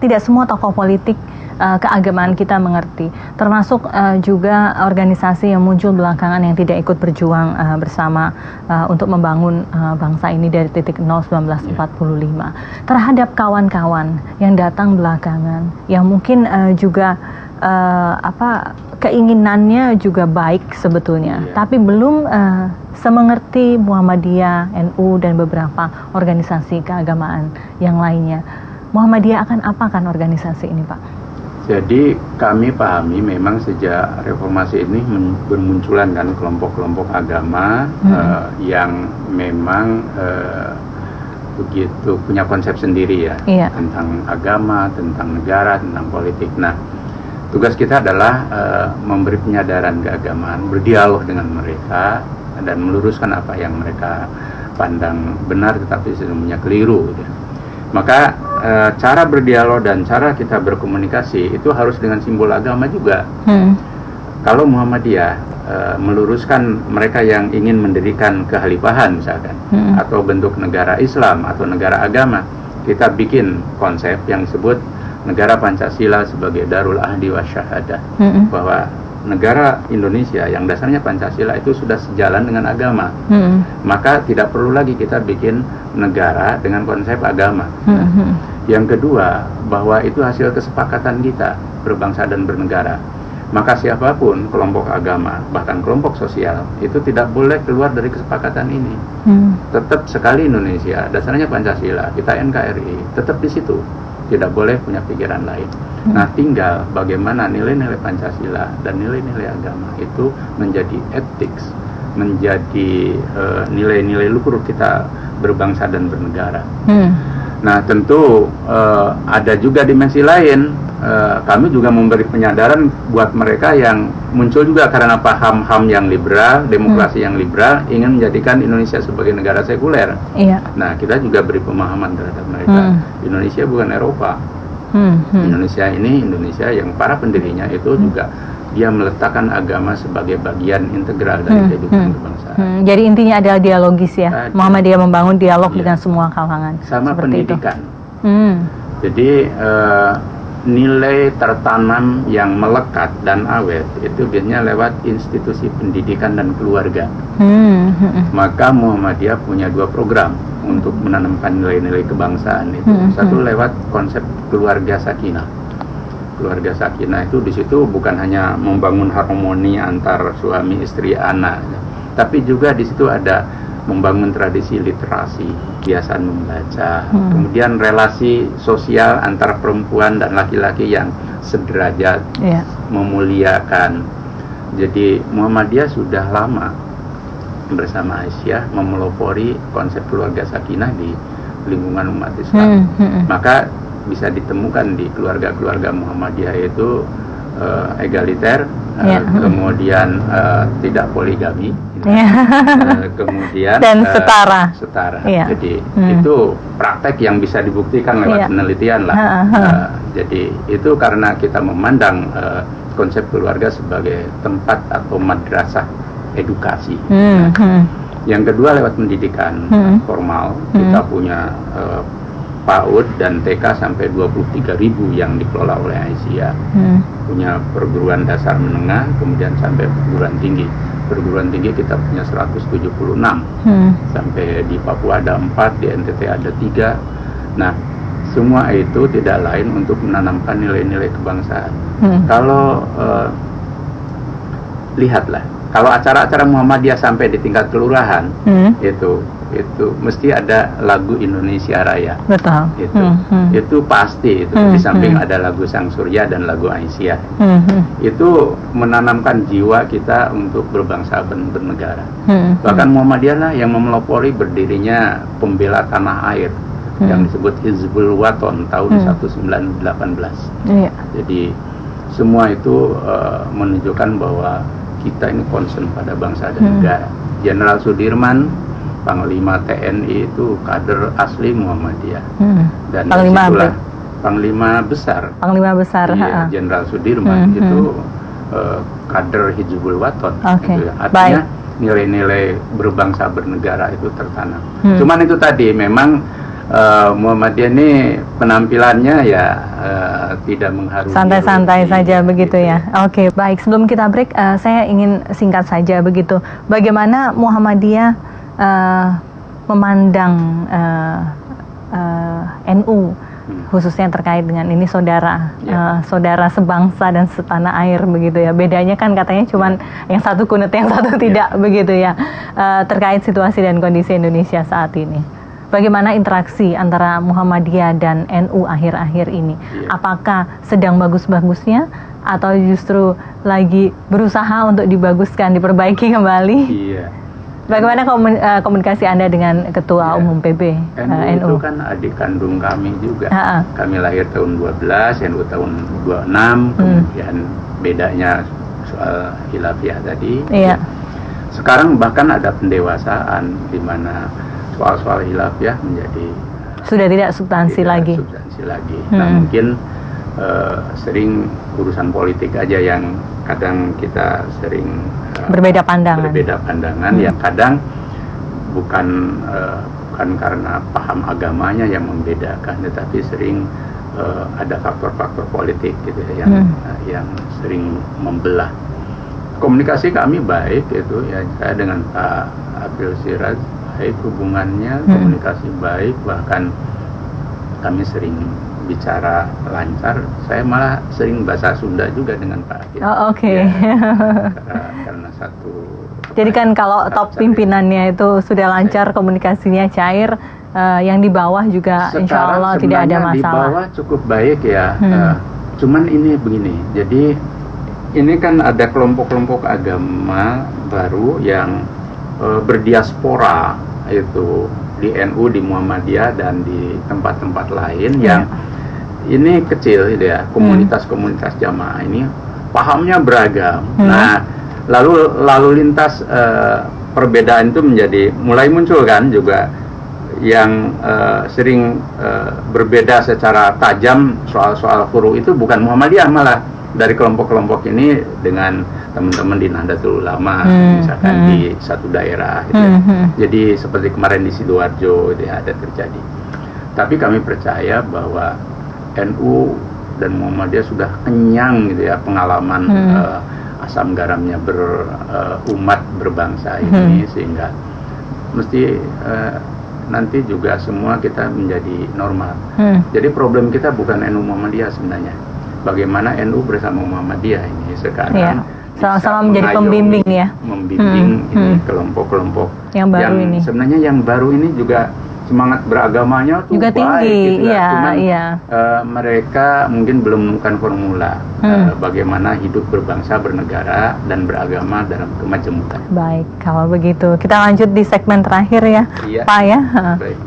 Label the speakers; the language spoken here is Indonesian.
Speaker 1: tidak semua tokoh politik keagamaan kita mengerti, termasuk juga organisasi yang muncul belakangan yang tidak ikut berjuang bersama untuk membangun bangsa ini dari titik 0 1945 terhadap kawan-kawan yang datang belakangan, yang mungkin juga keinginannya juga baik sebetulnya, tapi belum semengerti Muhammadiyah, NU dan beberapa organisasi keagamaan yang lainnya. Muhammadiyah akan apakan organisasi ini, Pak?
Speaker 2: Jadi kami pahami memang sejak reformasi ini bermunculan kan kelompok-kelompok agama yang memang begitu punya konsep sendiri ya tentang agama, tentang negara, tentang politik. Nah, tugas kita adalah memberi penyadaran keagamaan, berdialog dengan mereka dan meluruskan apa yang mereka pandang benar tetapi sesungguhnya keliru gitu. Maka cara berdialog dan cara kita berkomunikasi itu harus dengan simbol agama juga. Kalau Muhammadiyah meluruskan mereka yang ingin mendirikan kehalifahan misalkan, atau bentuk negara Islam atau negara agama, kita bikin konsep yang disebut negara Pancasila sebagai Darul Ahdi wa Syahadah, bahwa negara Indonesia yang dasarnya Pancasila itu sudah sejalan dengan agama. Maka tidak perlu lagi kita bikin negara dengan konsep agama. Yang kedua, bahwa itu hasil kesepakatan kita berbangsa dan bernegara. Maka siapapun kelompok agama, bahkan kelompok sosial, itu tidak boleh keluar dari kesepakatan ini. Tetap sekali Indonesia, dasarnya Pancasila, kita NKRI, tetap di situ. Tidak boleh punya pikiran lain. Nah, tinggal bagaimana nilai-nilai Pancasila dan nilai-nilai agama itu menjadi ethics, menjadi nilai-nilai luhur kita berbangsa dan bernegara. Nah, tentu ada juga dimensi lain. Kami juga memberi penyadaran buat mereka yang muncul juga karena paham-paham yang liberal, demokrasi yang liberal, ingin menjadikan Indonesia sebagai negara sekuler. Nah, kita juga beri pemahaman terhadap mereka. Indonesia bukan Eropa. Indonesia ini Indonesia yang para pendirinya itu juga dia meletakkan agama sebagai bagian integral dari kehidupan kebangsaan.
Speaker 1: Jadi intinya adalah dialogis ya. Muhammadiyah membangun dialog dengan semua kalangan.
Speaker 2: Sama pendidikan. Jadi nilai tertanam yang melekat dan awet itu biasanya lewat institusi pendidikan dan keluarga. Maka Muhammadiyah punya dua program untuk menanamkan nilai-nilai kebangsaan itu. Satu lewat konsep keluarga sakinah. Keluarga sakinah itu di situ bukan hanya membangun harmoni antar suami, istri, anak, tapi juga di situ ada membangun tradisi literasi, kebiasaan membaca, kemudian relasi sosial antar perempuan dan laki-laki yang sederajat, memuliakan. Jadi Muhammadiyah sudah lama bersama Aisyah memelopori konsep keluarga sakinah di lingkungan umat Islam. Maka bisa ditemukan di keluarga-keluarga Muhammadiyah itu egaliter, kemudian tidak poligami, kemudian
Speaker 1: dan setara.
Speaker 2: Jadi itu praktek yang bisa dibuktikan lewat penelitian lah. Jadi itu karena kita memandang konsep keluarga sebagai tempat atau madrasah edukasi. Yang kedua lewat pendidikan formal, kita punya PAUD dan TK sampai 23.000 yang dikelola oleh Aisyah. Punya perguruan dasar menengah, kemudian sampai perguruan tinggi. Perguruan tinggi kita punya 176. Sampai di Papua ada 4, di NTT ada 3. Nah, semua itu tidak lain untuk menanamkan nilai-nilai kebangsaan. Kalau lihatlah, kalau acara-acara Muhammadiyah sampai di tingkat kelurahan, itu mesti ada lagu Indonesia Raya.
Speaker 1: Betul.
Speaker 2: Itu pasti itu. Di samping ada lagu Sang Surya dan lagu Aisyah. Itu menanamkan jiwa kita untuk berbangsa dan bernegara. Bahkan Muhammadiyah lah yang memelopori berdirinya Pembela Tanah Air yang disebut Hizbul Waton tahun 1918. Jadi semua itu menunjukkan bahwa kita ini concern pada bangsa dan negara. Jenderal Sudirman, Panglima TNI itu kader asli Muhammadiyah. Dan Panglima besar. Iya, Jenderal Sudirman itu kader Hizbul Waton. Gitu ya. Artinya nilai-nilai berbangsa bernegara itu tertanam. Cuman itu tadi memang Muhammadiyah ini penampilannya ya tidak mengharumkan.
Speaker 1: Santai-santai saja begitu ya. Oke, baik. Sebelum kita break, saya ingin singkat saja begitu. Bagaimana Muhammadiyah memandang NU, khususnya terkait dengan ini saudara, saudara sebangsa dan setanah air begitu ya. Bedanya kan katanya cuman yang satu kunut, yang satu tidak begitu ya. Terkait situasi dan kondisi Indonesia saat ini. Bagaimana interaksi antara Muhammadiyah dan NU akhir-akhir ini? Apakah sedang bagus-bagusnya atau justru lagi berusaha untuk dibaguskan, diperbaiki kembali?
Speaker 2: Iya.
Speaker 1: Bagaimana komunikasi Anda dengan Ketua Umum PB NU?
Speaker 2: Itu kan adik kandung kami juga. Kami lahir tahun 12, NU tahun 26, kemudian bedanya soal khilafiyah tadi.
Speaker 1: Iya.
Speaker 2: Sekarang bahkan ada pendewasaan di mana soal-soal khilafiyah menjadi
Speaker 1: sudah tidak substansi lagi.
Speaker 2: Nah, mungkin sering urusan politik aja yang kadang kita sering berbeda pandangan yang kadang bukan karena paham agamanya yang membedakan, tetapi sering ada faktor-faktor politik gitu ya, yang sering membelah. Komunikasi kami baik itu ya, saya dengan Pak Abdul Siraj baik hubungannya, komunikasi baik, bahkan kami sering bicara lancar. Saya malah sering bahasa Sunda juga dengan Pak Akil.
Speaker 1: Oh, oke. Ya,
Speaker 2: karena satu.
Speaker 1: Jadi kan kalau top pimpinannya itu sudah lancar, komunikasinya cair, yang di bawah juga insya Allah tidak ada masalah.
Speaker 2: Di bawah cukup baik ya. Cuman ini begini, jadi ini kan ada kelompok-kelompok agama baru yang berdiaspora itu di NU, di Muhammadiyah dan di tempat-tempat lain yang ini kecil gitu ya, komunitas-komunitas jamaah ini pahamnya beragam. Nah, lalu lintas perbedaan itu mulai muncul kan juga yang sering berbeda secara tajam soal-soal furu itu bukan Muhammadiyah, malah dari kelompok-kelompok ini dengan teman-teman di Nahdlatul Ulama, misalkan di satu daerah gitu ya. Jadi seperti kemarin di Sidoarjo itu ya, ada terjadi. Tapi kami percaya bahwa NU dan Muhammadiyah sudah kenyang gitu ya pengalaman asam garamnya berumat berbangsa ini, sehingga mesti nanti juga semua kita menjadi normal. Jadi problem kita bukan NU Muhammadiyah sebenarnya. Bagaimana NU bersama Muhammadiyah ini sekarang
Speaker 1: sama-sama menjadi pembimbing ya,
Speaker 2: membimbing ini kelompok-kelompok
Speaker 1: yang baru ini.
Speaker 2: Sebenarnya yang baru ini juga semangat beragamanya tuh
Speaker 1: juga
Speaker 2: baik,
Speaker 1: tinggi,
Speaker 2: gitu ya. Cuman
Speaker 1: mereka
Speaker 2: mungkin belum menemukan formula bagaimana hidup berbangsa, bernegara dan beragama dalam kemajemukan.
Speaker 1: Baik, kalau begitu kita lanjut di segmen terakhir ya, Pak ya.
Speaker 2: Baik.